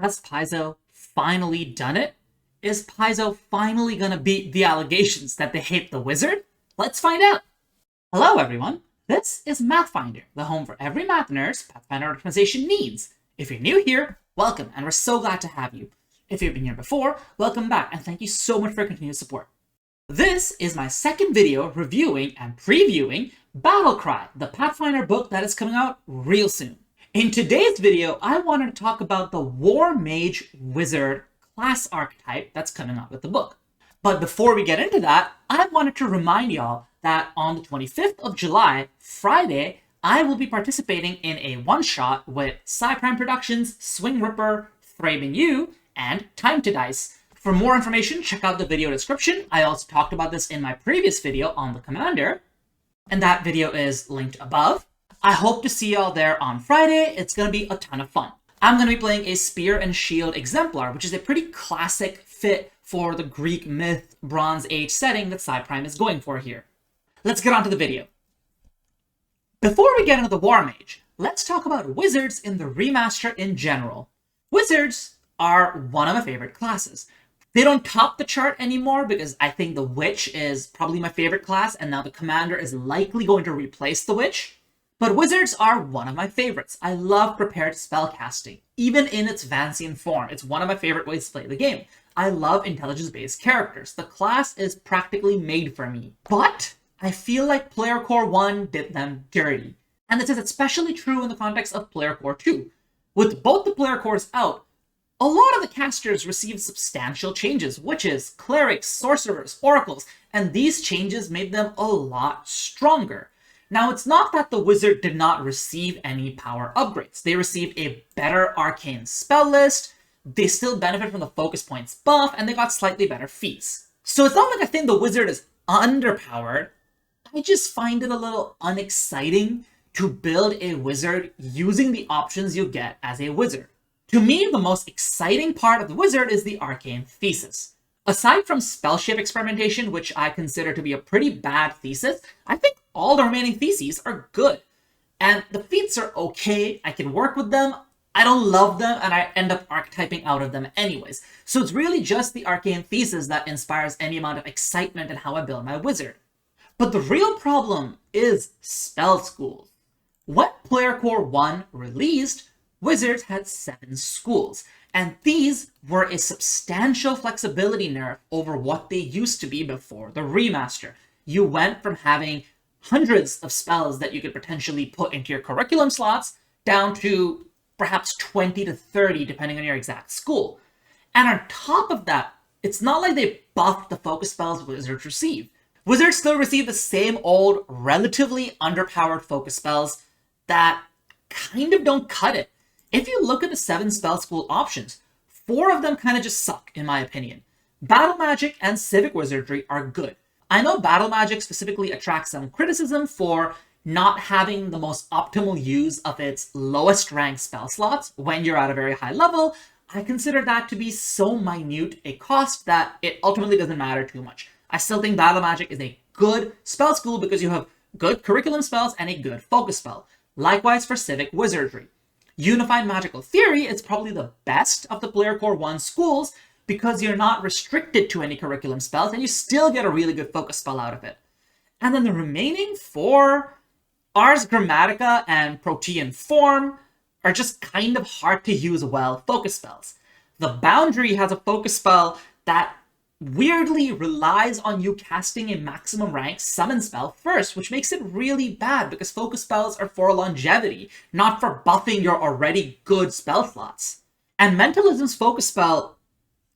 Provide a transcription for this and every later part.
Has Paizo finally done it? Is Paizo finally gonna beat the allegations that they hate the wizard? Let's find out! Hello everyone, this is Mathfinder, the home for every math nerd's Pathfinder organization needs. If you're new here, welcome, and we're so glad to have you. If you've been here before, welcome back, and thank you so much for your continued support. This is my second video reviewing and previewing Battlecry, the Pathfinder book that is coming out real soon. In today's video, I wanted to talk about the War Mage Wizard Class Archetype that's coming out with the book. But before we get into that, I wanted to remind y'all that on the 25th of July, Friday, I will be participating in a one-shot with Prime Productions, Swing Ripper, Thraving You, and Time to Dice. For more information, check out the video description. I also talked about this in my previous video on the Commander, and that video is linked above. I hope to see y'all there on Friday. It's going to be a ton of fun. I'm going to be playing a Spear and Shield Exemplar, which is a pretty classic fit for the Greek myth Bronze Age setting that Prime is going for here. Let's get on to the video. Before we get into the War Mage, let's talk about wizards in the remaster in general. Wizards are one of my favorite classes. They don't top the chart anymore because I think the Witch is probably my favorite class, and now the Commander is likely going to replace the Witch. But wizards are one of my favorites. I love prepared spellcasting, even in its Vancian form. It's one of my favorite ways to play the game. I love intelligence-based characters. The class is practically made for me. But I feel like Player Core 1 did them dirty. And this is especially true in the context of Player Core 2. With both the Player Cores out, a lot of the casters received substantial changes. Witches, clerics, sorcerers, oracles, and these changes made them a lot stronger. Now, it's not that the wizard did not receive any power upgrades. They received a better arcane spell list, they still benefit from the focus points buff, and they got slightly better feats. So it's not like I think the wizard is underpowered. I just find it a little unexciting to build a wizard using the options you get as a wizard. To me, the most exciting part of the wizard is the arcane thesis. Aside from spell shape experimentation, which I consider to be a pretty bad thesis, I think all the remaining theses are good. And the feats are okay, I can work with them, I don't love them, and I end up archetyping out of them anyways. So it's really just the arcane thesis that inspires any amount of excitement in how I build my wizard. But the real problem is spell schools. When Player Core 1 released, wizards had 7 schools. And these were a substantial flexibility nerf over what they used to be before the remaster. You went from having hundreds of spells that you could potentially put into your curriculum slots down to perhaps 20 to 30 depending on your exact school. And on top of that, it's not like they buffed the focus spells wizards receive. Wizards still receive the same old, relatively underpowered focus spells that kind of don't cut it. If you look at the 7 spell school options, 4 of them kind of just suck, in my opinion. Battle Magic and Civic Wizardry are good. I know Battle Magic specifically attracts some criticism for not having the most optimal use of its lowest ranked spell slots when you're at a very high level. I consider that to be so minute a cost that it ultimately doesn't matter too much. I still think Battle Magic is a good spell school because you have good curriculum spells and a good focus spell. Likewise for Civic Wizardry. Unified Magical Theory is probably the best of the Player Core 1 schools because you're not restricted to any curriculum spells and you still get a really good focus spell out of it. And then the remaining 4, Ars Grammatica and Protean Form, are just kind of hard to use well focus spells. The Boundary has a focus spell that weirdly relies on you casting a maximum rank summon spell first, which makes it really bad because focus spells are for longevity, not for buffing your already good spell slots. And Mentalism's focus spell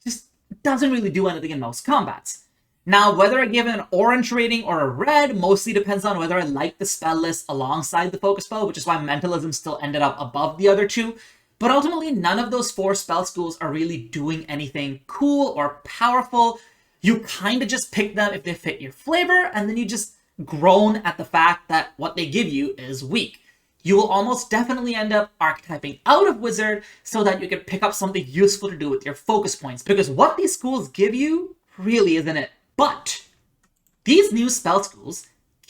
just doesn't really do anything in most combats. Now, whether I give it an orange rating or a red mostly depends on whether I like the spell list alongside the focus spell, which is why Mentalism still ended up above the other 2. But ultimately, none of those 4 spell schools are really doing anything cool or powerful. You kind of just pick them if they fit your flavor, and then you just groan at the fact that what they give you is weak. You will almost definitely end up archetyping out of Wizard so that you can pick up something useful to do with your focus points, because what these schools give you really isn't it. But these new spell schools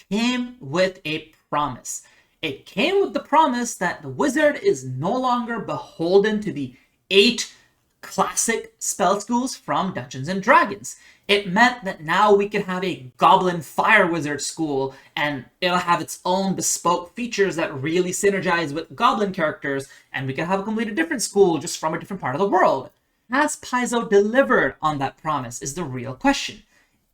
came with a promise. It came with the promise that the wizard is no longer beholden to the 8 classic spell schools from Dungeons and Dragons. It meant that now we could have a Goblin Fire Wizard school, and it'll have its own bespoke features that really synergize with Goblin characters, and we could have a completely different school just from a different part of the world. Has Paizo delivered on that promise is the real question.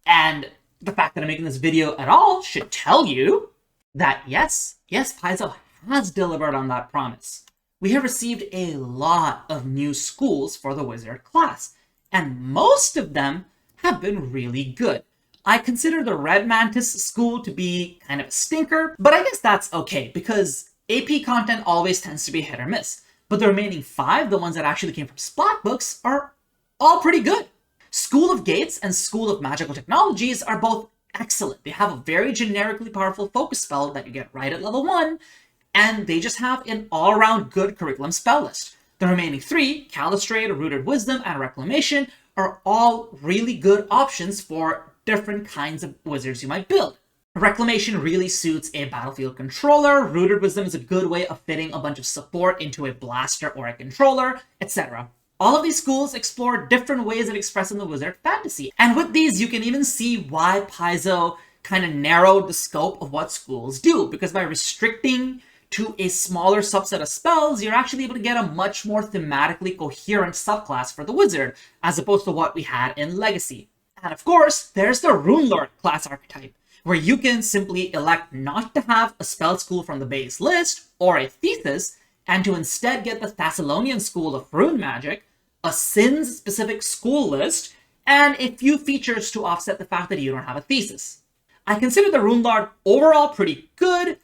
And the fact that I'm making this video at all should tell you that yes, Paizo has delivered on that promise. We have received a lot of new schools for the wizard class, and most of them have been really good. I consider the Red Mantis school to be kind of a stinker, but I guess that's okay, because AP content always tends to be hit or miss. But the remaining 5, the ones that actually came from Splat books, are all pretty good. School of Gates and School of Magical Technologies are both excellent. They have a very generically powerful focus spell that you get right at level 1, and they just have an all-around good curriculum spell list. The remaining 3, Calistrate, Rooted Wisdom, and Reclamation, are all really good options for different kinds of wizards you might build. Reclamation really suits a battlefield controller, Rooted Wisdom is a good way of fitting a bunch of support into a blaster or a controller, etc. All of these schools explore different ways of expressing the wizard fantasy, and with these you can even see why Paizo kind of narrowed the scope of what schools do, because by restricting to a smaller subset of spells, you're actually able to get a much more thematically coherent subclass for the wizard, as opposed to what we had in Legacy. And of course, there's the Rune Lord class archetype, where you can simply elect not to have a spell school from the base list, or a thesis, and to instead get the Thessalonian school of rune magic, a Sins-specific school list, and a few features to offset the fact that you don't have a thesis. I consider the Rune Lord overall pretty good,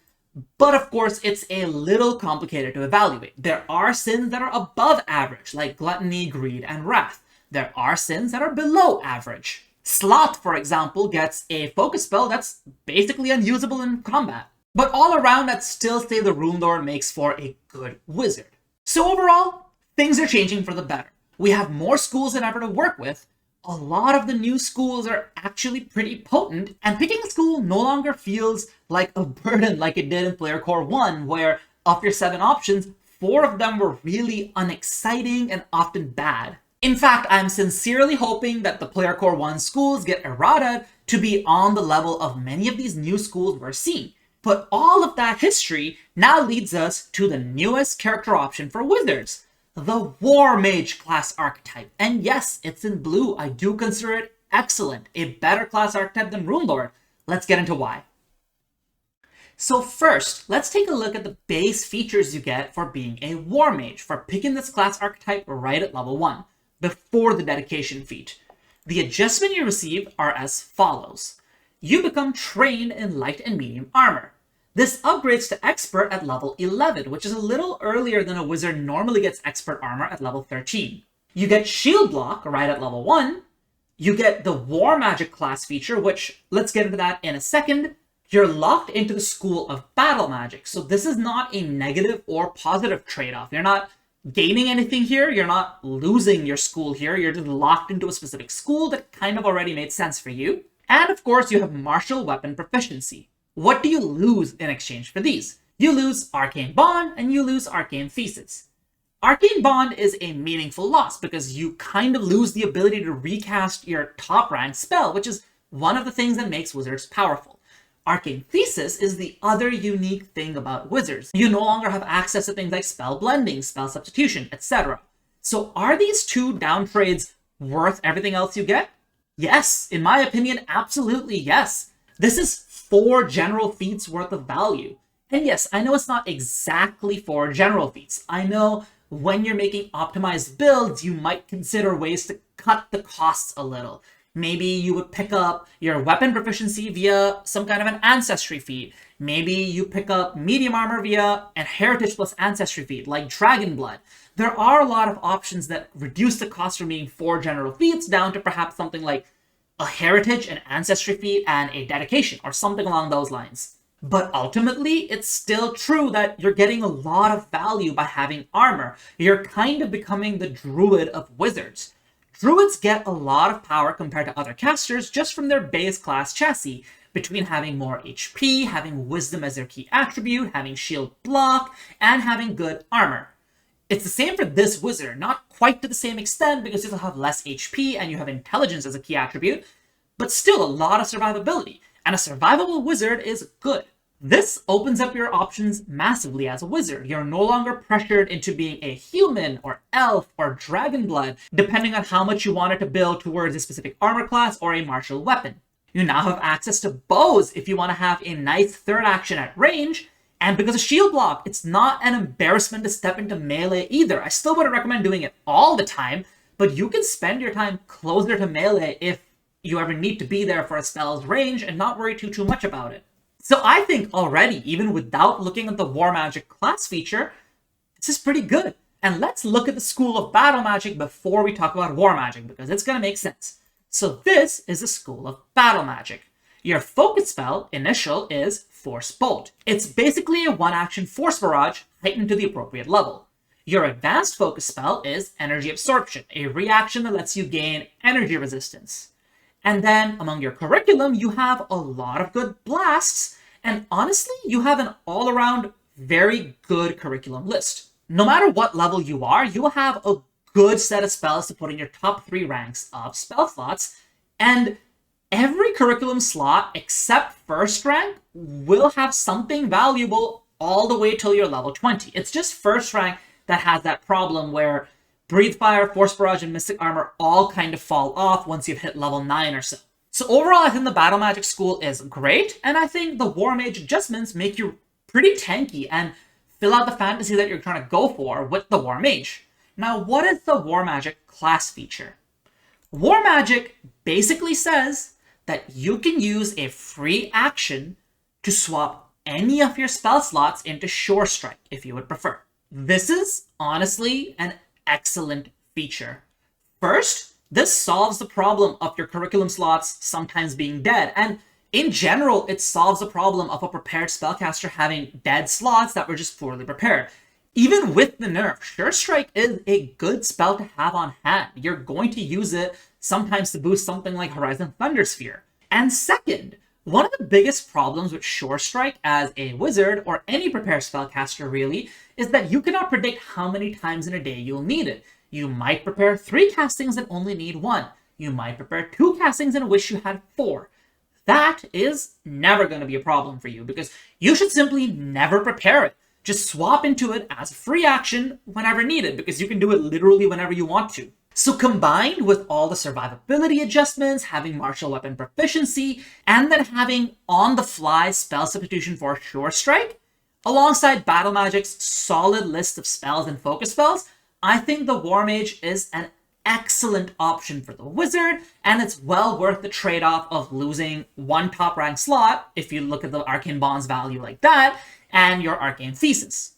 but of course it's a little complicated to evaluate. There are sins that are above average, like Gluttony, Greed, and Wrath. There are sins that are below average. Sloth, for example, gets a focus spell that's basically unusable in combat. But all around, I'd still say the Rune Lord makes for a good wizard. So overall, things are changing for the better. We have more schools than ever to work with. A lot of the new schools are actually pretty potent, and picking a school no longer feels like a burden like it did in Player Core 1, where of your 7 options, 4 of them were really unexciting and often bad. In fact, I'm sincerely hoping that the Player Core 1 schools get errata to be on the level of many of these new schools we're seeing. But all of that history now leads us to the newest character option for wizards, the War Mage Class Archetype. And yes, it's in blue. I do consider it excellent, a better class archetype than Rune Lord. Let's get into why. So first, let's take a look at the base features you get for being a War Mage, for picking this class archetype right at level 1, before the dedication feat. The adjustment you receive are as follows. You become trained in light and medium armor. This upgrades to expert at level 11, which is a little earlier than a wizard normally gets expert armor at level 13. You get shield block right at level 1. You get the War Magic class feature, which, let's get into that in a second. You're locked into the school of battle magic, so this is not a negative or positive trade-off. You're not gaining anything here, you're not losing your school here, you're just locked into a specific school that kind of already made sense for you. And of course, you have martial weapon proficiency. What do you lose in exchange for these? You lose Arcane Bond and you lose Arcane Thesis. Arcane Bond is a meaningful loss because you kind of lose the ability to recast your top rank spell, which is one of the things that makes wizards powerful. Arcane Thesis is the other unique thing about wizards. You no longer have access to things like spell blending, spell substitution, etc. So are these 2 down trades worth everything else you get? Yes, in my opinion, absolutely yes. This is 4 general feats worth of value. And yes, I know it's not exactly 4 general feats. I know when you're making optimized builds, you might consider ways to cut the costs a little. Maybe you would pick up your weapon proficiency via some kind of an ancestry feat. Maybe you pick up medium armor via a heritage plus ancestry feat, like Dragon Blood. There are a lot of options that reduce the cost from being 4 general feats down to perhaps something like a heritage, an ancestry feat, and a dedication, or something along those lines. But ultimately, it's still true that you're getting a lot of value by having armor. You're kind of becoming the druid of wizards. Druids get a lot of power compared to other casters just from their base class chassis, between having more HP, having wisdom as their key attribute, having shield block, and having good armor. It's the same for this wizard, not quite to the same extent because you'll have less HP and you have intelligence as a key attribute, but still a lot of survivability. And a survivable wizard is good. This opens up your options massively as a wizard. You're no longer pressured into being a human or elf or dragon blood, depending on how much you wanted to build towards a specific armor class or a martial weapon. You now have access to bows if you want to have a nice third action at range, and because of shield block, it's not an embarrassment to step into melee either. I still wouldn't recommend doing it all the time, but you can spend your time closer to melee if you ever need to be there for a spell's range and not worry too much about it. So I think already, even without looking at the War Magic class feature, this is pretty good. And let's look at the school of battle magic before we talk about war magic, because it's going to make sense. So this is the school of battle magic. Your focus spell, initial, is Force Bolt. It's basically a one-action force barrage heightened to the appropriate level. Your advanced focus spell is Energy Absorption, a reaction that lets you gain energy resistance. And then among your curriculum, you have a lot of good blasts, and honestly, you have an all-around very good curriculum list. No matter what level you are, you will have a good set of spells to put in your top 3 ranks of spell slots, and every curriculum slot except first rank will have something valuable all the way till you're level 20. It's just first rank that has that problem where Breathe Fire, Force Barrage, and Mystic Armor all kind of fall off once you've hit level 9 or so. So overall, I think the Battle Magic School is great, and I think the War Mage adjustments make you pretty tanky and fill out the fantasy that you're trying to go for with the War Mage. Now, what is the War Magic class feature? War Magic basically says that you can use a free action to swap any of your spell slots into Sure Strike, if you would prefer. This is honestly an excellent feature. First, this solves the problem of your curriculum slots sometimes being dead, and in general, it solves the problem of a prepared spellcaster having dead slots that were just poorly prepared. Even with the nerf, Sure Strike is a good spell to have on hand. You're going to use it sometimes to boost something like Horizon Thundersphere. And second, one of the biggest problems with Sure Strike as a wizard, or any prepared spellcaster really, is that you cannot predict how many times in a day you'll need it. You might prepare 3 castings and only need 1. You might prepare 2 castings and wish you had 4. That is never going to be a problem for you, because you should simply never prepare it. Just swap into it as a free action whenever needed, because you can do it literally whenever you want to. So combined with all the survivability adjustments, having martial weapon proficiency, and then having on-the-fly spell substitution for Sure Strike, alongside Battle Magic's solid list of spells and focus spells, I think the War Mage is an excellent option for the wizard, and it's well worth the trade-off of losing 1 top-rank slot, if you look at the Arcane Bonds value like that, and your Arcane Thesis.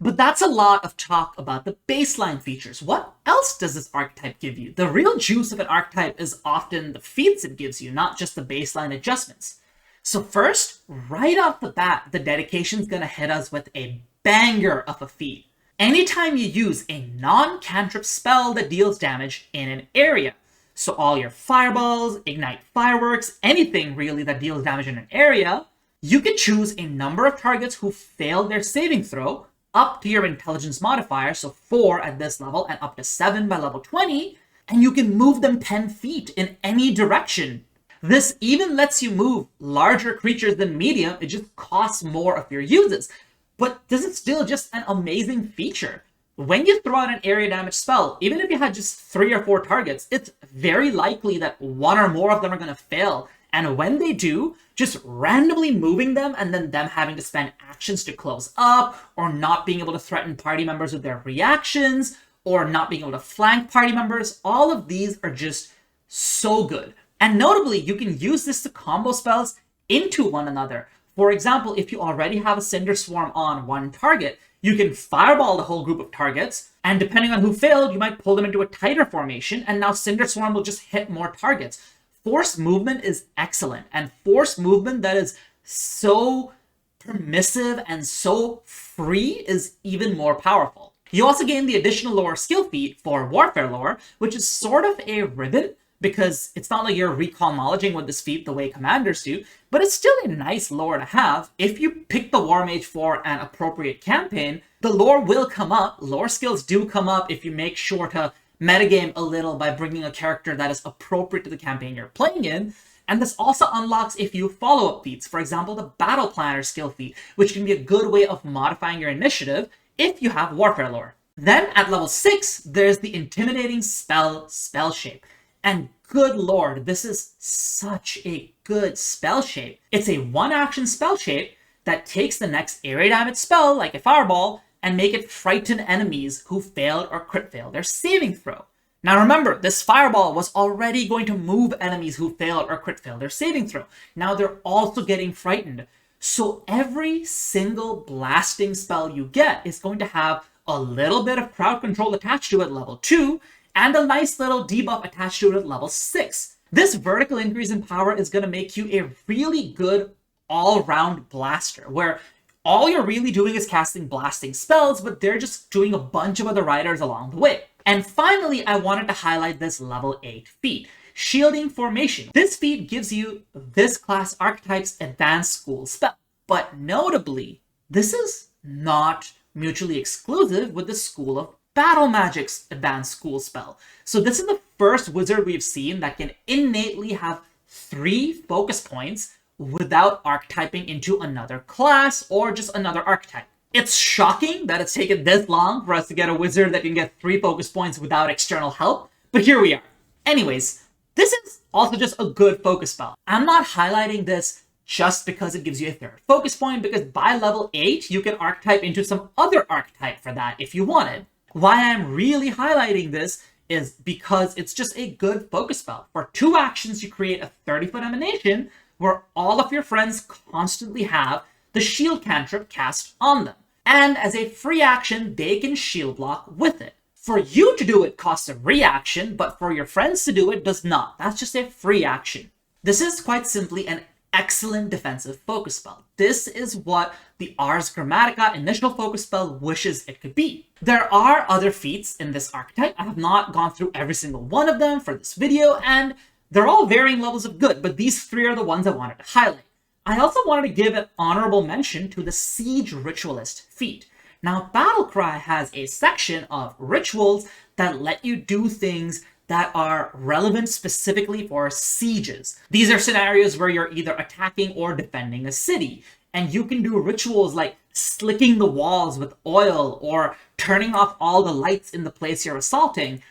But that's a lot of talk about the baseline features. What else does this archetype give you? The real juice of an archetype is often the feats it gives you, not just the baseline adjustments. So first, right off the bat, the dedication's gonna hit us with a banger of a feat. Anytime you use a non-cantrip spell that deals damage in an area, so all your fireballs, ignite fireworks, anything really that deals damage in an area, you can choose a number of targets who failed their saving throw up to your intelligence modifier, so 4 at this level and up to 7 by level 20, and you can move them 10 feet in any direction. This even lets you move larger creatures than medium, it just costs more of your uses. But this is still just an amazing feature. When you throw out an area damage spell, even if you had just 3 or 4 targets, it's very likely that 1 or more of them are going to fail. And when they do, just randomly moving them and then them having to spend actions to close up, or not being able to threaten party members with their reactions, or not being able to flank party members, all of these are just so good. And notably, you can use this to combo spells into one another. For example, if you already have a Cinder Swarm on one target, you can fireball the whole group of targets, and depending on who failed, you might pull them into a tighter formation, and now Cinder Swarm will just hit more targets. Forced movement is excellent, and forced movement that is so permissive and so free is even more powerful. You also gain the additional lore skill feat for Warfare lore, which is sort of a ribbon, because it's not like you're recall knowledging with this feat the way commanders do, but it's still a nice lore to have if you pick the War Mage for an appropriate campaign The lore will come up. Lore skills do come up if you make sure to metagame a little by bringing a character that is appropriate to the campaign you're playing in. And this also unlocks a few follow-up feats. For example, the Battle Planner skill feat, which can be a good way of modifying your initiative if you have Warfare lore. Then at level 6, there's the Intimidating Spell shape. And good lord, this is such a good spell shape. It's a 1-action spell shape that takes the next area damage spell, like a Fireball, and make it frighten enemies who failed or crit failed their saving throw. Now remember, this Fireball was already going to move enemies who failed or crit failed their saving throw. Now they're also getting frightened. So every single blasting spell you get is going to have a little bit of crowd control attached to it at level 2, and a nice little debuff attached to it at level 6. This vertical increase in power is going to make you a really good all-round blaster, where all you're really doing is casting blasting spells, but they're just doing a bunch of other riders along the way. And finally, I wanted to highlight this level 8 feat, Shielding Formation. This feat gives you this class archetype's advanced school spell, but notably, this is not mutually exclusive with the School of Battle Magic's advanced school spell. So this is the first wizard we've seen that can innately have 3 focus points without archetyping into another class or just another archetype. It's shocking that it's taken this long for us to get a wizard that can get 3 focus points without external help, but here we are. Anyways, this is also just a good focus spell. I'm not highlighting this just because it gives you a 3rd focus point, because by level 8, you can archetype into some other archetype for that if you wanted. Why I'm really highlighting this is because it's just a good focus spell. For 2 actions, you create a 30-foot emanation where all of your friends constantly have the shield cantrip cast on them. And as a free action, they can shield block with it. For you to do it costs a reaction, but for your friends to do it does not. That's just a free action. This is quite simply an excellent defensive focus spell. This is what the Ars Grammatica initial focus spell wishes it could be. There are other feats in this archetype. I have not gone through every single one of them for this video, and they're all varying levels of good, but these 3 are the ones I wanted to highlight. I also wanted to give an honorable mention to the Siege Ritualist feat. Now, Battlecry has a section of rituals that let you do things that are relevant specifically for sieges. These are scenarios where you're either attacking or defending a city, and you can do rituals like slicking the walls with oil or turning off all the lights in the place you're assaulting.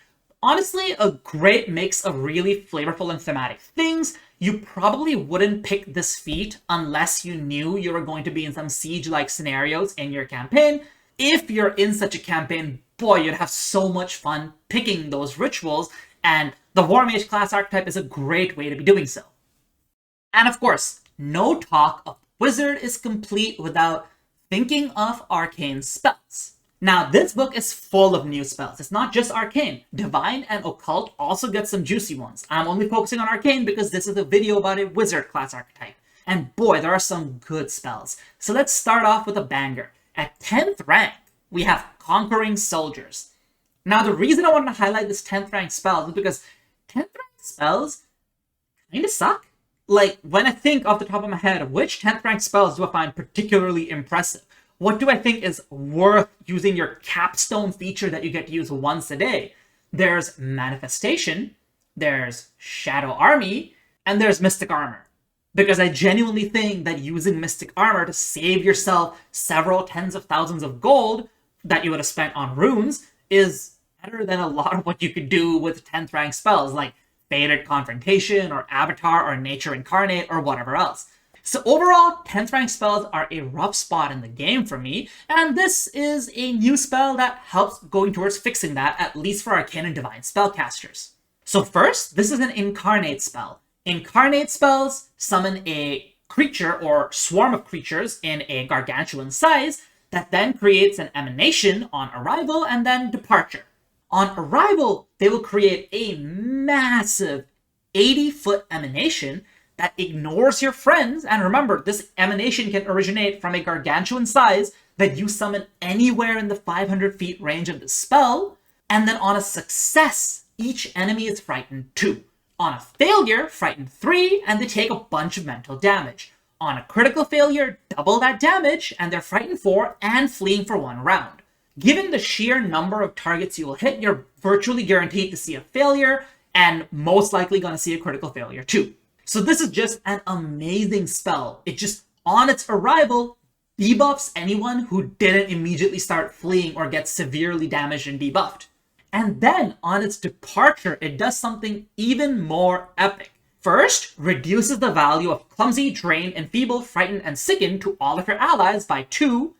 Honestly, a great mix of really flavorful and thematic things. You probably wouldn't pick this feat unless you knew you were going to be in some siege-like scenarios in your campaign. If you're in such a campaign, boy, you'd have so much fun picking those rituals, and the War Mage Class Archetype is a great way to be doing so. And of course, no talk of Wizard is complete without thinking of Arcane spells. Now, this book is full of new spells. It's not just Arcane. Divine and Occult also get some juicy ones. I'm only focusing on Arcane because this is a video about a Wizard Class Archetype. And boy, there are some good spells. So let's start off with a banger. At 10th rank, we have Conquering Soldiers. Now, the reason I wanted to highlight this 10th rank spell is because 10th rank spells kind of suck. Like, when I think off the top of my head, which 10th rank spells do I find particularly impressive? What do I think is worth using your capstone feature that you get to use once a day? There's Manifestation, there's Shadow Army, and there's Mystic Armor. Because I genuinely think that using Mystic Armor to save yourself several tens of thousands of gold that you would have spent on runes is better than a lot of what you could do with 10th rank spells like Fated Confrontation or Avatar or Nature Incarnate or whatever else. So overall, 10th rank spells are a rough spot in the game for me, and this is a new spell that helps going towards fixing that, at least for Arcane and Divine spellcasters. So first, this is an Incarnate spell. Incarnate spells summon a creature or swarm of creatures in a gargantuan size that then creates an emanation on arrival and then departure. On arrival, they will create a massive 80-foot emanation that ignores your friends. And remember, this emanation can originate from a gargantuan size that you summon anywhere in the 500 feet range of the spell. And then on a success, each enemy is frightened 2. On a failure, frightened 3, and they take a bunch of mental damage. On a critical failure, double that damage, and they're frightened 4 and fleeing for 1 round. Given the sheer number of targets you will hit, you're virtually guaranteed to see a failure, and most likely going to see a critical failure too. So this is just an amazing spell. It just, on its arrival, debuffs anyone who didn't immediately start fleeing or get severely damaged and debuffed. And then, on its departure, it does something even more epic. First, reduces the value of clumsy, drained, enfeebled, frightened, and sickened to all of your allies by 2,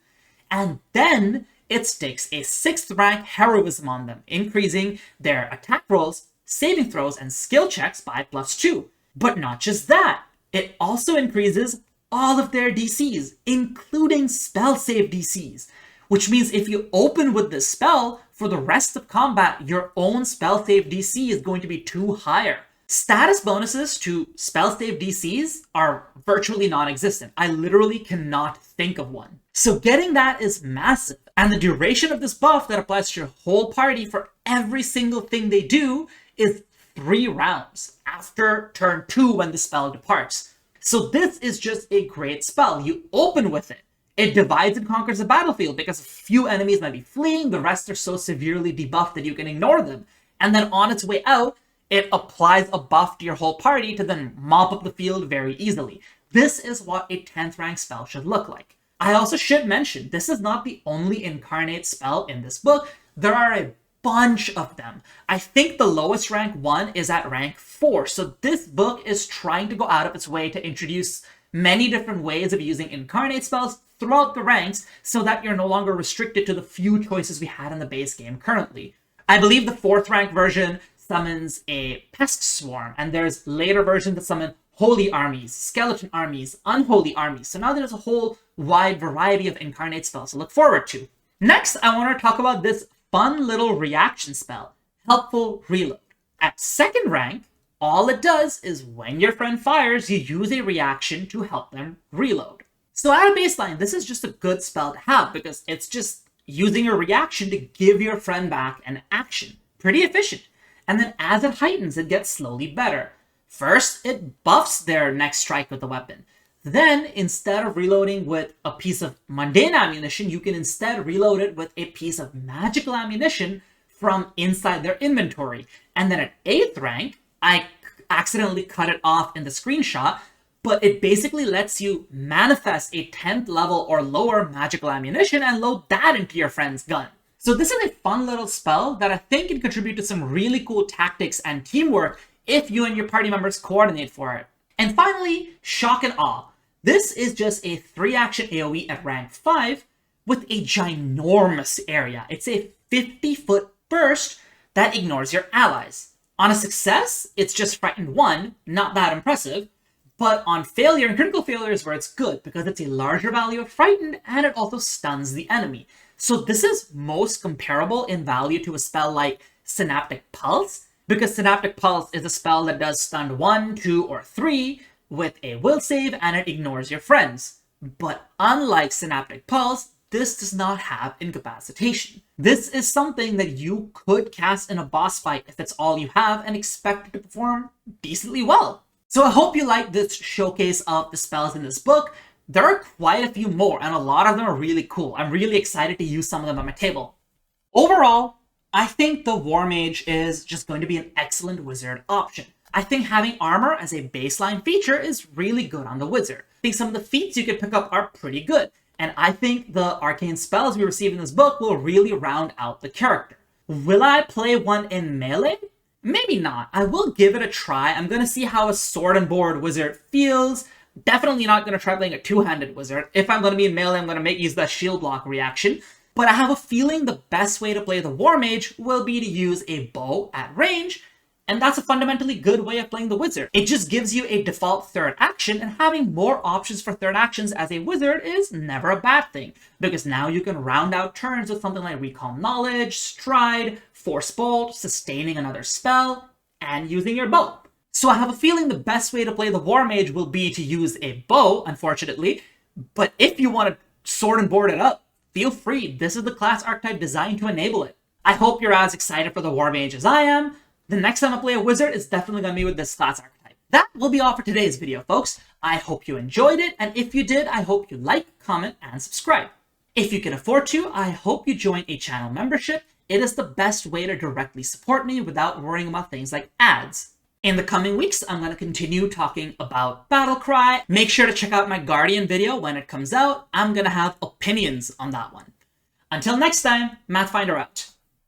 and then it sticks a 6th rank heroism on them, increasing their attack rolls, saving throws, and skill checks by +2. But not just that, it also increases all of their DCs, including spell save DCs, which means if you open with this spell, for the rest of combat, your own spell save DC is going to be 2 higher. Status bonuses to spell save DCs are virtually non-existent. I literally cannot think of one. So getting that is massive. And the duration of this buff that applies to your whole party for every single thing they do is 3 rounds after turn 2 when the spell departs. So this is just a great spell. You open with it. It divides and conquers the battlefield because a few enemies might be fleeing, the rest are so severely debuffed that you can ignore them. And then on its way out, it applies a buff to your whole party to then mop up the field very easily. This is what a 10th rank spell should look like. I also should mention, this is not the only incarnate spell in this book. There are a bunch of them. I think the lowest rank one is at rank 4. So this book is trying to go out of its way to introduce many different ways of using incarnate spells throughout the ranks so that you're no longer restricted to the few choices we had in the base game currently. I believe the 4th rank version summons a pest swarm, and there's later versions that summon holy armies, skeleton armies, unholy armies. So now there's a whole wide variety of incarnate spells to look forward to. Next, I want to talk about this fun little reaction spell, Helpful Reload. At 2nd rank, all it does is when your friend fires, you use a reaction to help them reload. So at a baseline, this is just a good spell to have because it's just using a reaction to give your friend back an action. Pretty efficient. And then as it heightens, it gets slowly better. First, it buffs their next strike with the weapon. Then, instead of reloading with a piece of mundane ammunition, you can instead reload it with a piece of magical ammunition from inside their inventory. And then at 8th rank, I accidentally cut it off in the screenshot, but it basically lets you manifest a 10th level or lower magical ammunition and load that into your friend's gun. So this is a fun little spell that I think can contribute to some really cool tactics and teamwork if you and your party members coordinate for it. And finally, Shock and Awe. This is just a 3-action AoE at rank 5 with a ginormous area. It's a 50-foot burst that ignores your allies. On a success, it's just Frightened 1, not that impressive. But on failure and critical failure is where it's good because it's a larger value of Frightened and it also stuns the enemy. So this is most comparable in value to a spell like Synaptic Pulse, because Synaptic Pulse is a spell that does stun 1, 2, or 3 with a will save and it ignores your friends. But unlike Synaptic Pulse, this does not have incapacitation. This is something that you could cast in a boss fight if it's all you have and expect it to perform decently well. So I hope you like this showcase of the spells in this book. There are quite a few more, and a lot of them are really cool. I'm really excited to use some of them on my table. Overall, I think the War Mage is just going to be an excellent wizard option. I think having armor as a baseline feature is really good on the wizard. I think some of the feats you could pick up are pretty good, and I think the arcane spells we receive in this book will really round out the character. Will I play one in melee? Maybe not. I will give it a try. I'm going to see how a sword and board wizard feels. Definitely not going to try playing a two-handed wizard. If I'm going to be in melee, I'm going to use the shield block reaction. But I have a feeling the best way to play the War Mage will be to use a bow at range, and that's a fundamentally good way of playing the wizard. It just gives you a default third action, and having more options for third actions as a wizard is never a bad thing, because now you can round out turns with something like Recall Knowledge, Stride, Force Bolt, sustaining another spell, and using your bow. So I have a feeling the best way to play the War Mage will be to use a bow, unfortunately, but if you want to sword and board it up, feel free. This is the class archetype designed to enable it. I hope you're as excited for the War Mage as I am. The next time I play a wizard is definitely going to be with this class archetype. That will be all for today's video, folks. I hope you enjoyed it, and if you did, I hope you like, comment, and subscribe. If you can afford to, I hope you join a channel membership. It is the best way to directly support me without worrying about things like ads. In the coming weeks, I'm going to continue talking about Battlecry. Make sure to check out my Guardian video when it comes out. I'm going to have opinions on that one. Until next time, Mathfinder out.